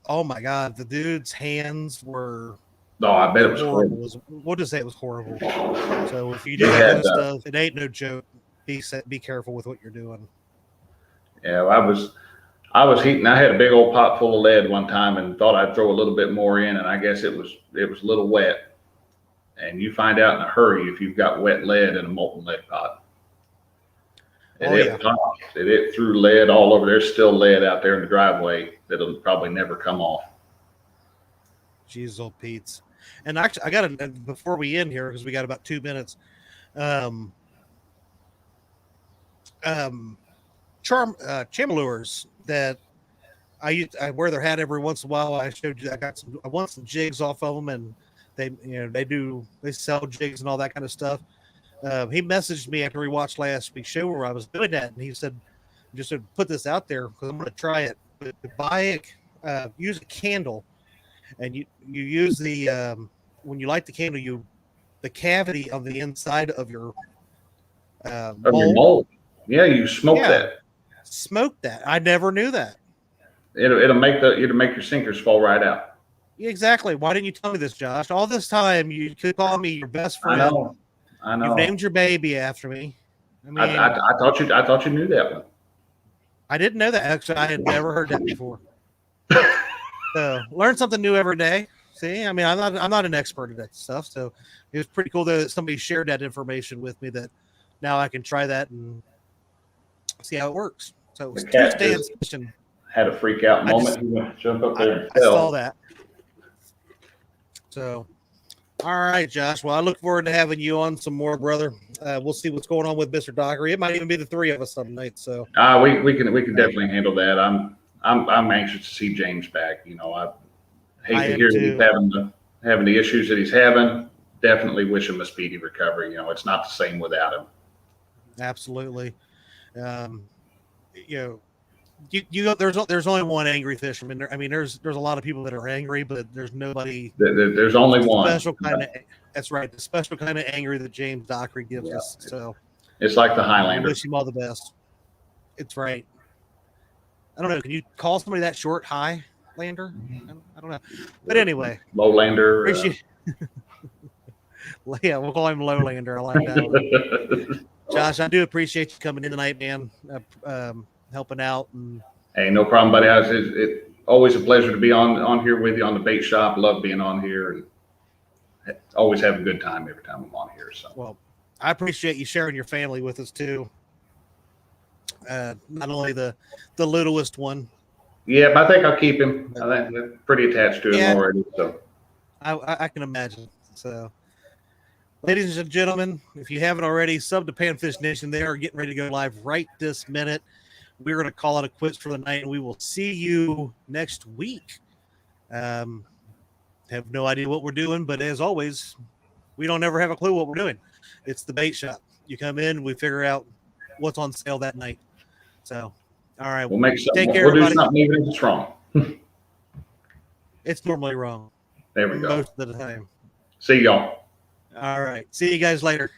Oh my God, the dude's hands were I bet it was horrible. We'll just say it was horrible. So if you do that kind of stuff, it ain't no joke. Be careful with what you're doing. Yeah, I was heating. I had a big old pot full of lead one time and thought I'd throw a little bit more in, and I guess it was a little wet. And you find out in a hurry if you've got wet lead in a molten lead pot. And it popped. It threw lead all over. There's still lead out there in the driveway that'll probably never come off. Jesus, old Pete's. And actually, I got to, before we end here, because we got about 2 minutes. Chamalures that I wear their hat every once in a while. I showed you I want some jigs off of them, and they sell jigs and all that kind of stuff. He messaged me after he watched last week's show where I was doing that, and he said, just to put this out there because I'm going to try it. But use a candle, and you use the when you light the candle, the cavity on the inside of your mold. Yeah, you smoke that. Smoke that. I never knew that. It'll make your sinkers fall right out. Exactly. Why didn't you tell me this, Josh? All this time you could call me your best friend. I know. You've named your baby after me. I mean, I thought you knew that one. I didn't know that. Actually, I had never heard that before. So learn something new every day. See, I mean, I'm not an expert at that stuff, so it was pretty cool that somebody shared that information with me. That now I can try that and see how it works. So Tuesday's question. Had a freak out moment. He went to jump up there and I saw that. So, all right, Josh. Well, I look forward to having you on some more, brother. We'll see what's going on with Mr. Dockery. It might even be the three of us some night. So, we can definitely handle that. I'm anxious to see James back. You know, I hate to hear that he's having the issues that he's having. Definitely wish him a speedy recovery. You know, it's not the same without him. Absolutely. There's only one angry fisherman. I mean, there's a lot of people that are angry, but there's nobody. There's only one. Special kind of. That's right. The special kind of angry that James Dockery gives us. So it's like the Highlander. I wish him all the best. It's right. I don't know. Can you call somebody that short Highlander? I don't know. But anyway, Lowlander. Yeah, we'll call him Lowlander. I like that one. Josh, I do appreciate you coming in tonight, man. Helping out. And hey, no problem, buddy. It's always a pleasure to be on here with you on the bait shop. Love being on here and always have a good time every time I'm on here. So, well, I appreciate you sharing your family with us too. Not only the littlest one. Yeah, but I think I'll keep him. I think I'm pretty attached to him already. So I can imagine. So, ladies and gentlemen, if you haven't already, sub to Panfish Nation. They are getting ready to go live right this minute. We're going to call it a quits for the night, and we will see you next week. Have no idea what we're doing, but as always, we don't ever have a clue what we're doing. It's the bait shop. You come in, we figure out what's on sale that night. So, all right. We'll make something. Take care, We'll do everybody. something even if it's wrong. It's normally wrong There we go. most of the time. See y'all. All right. See you guys later.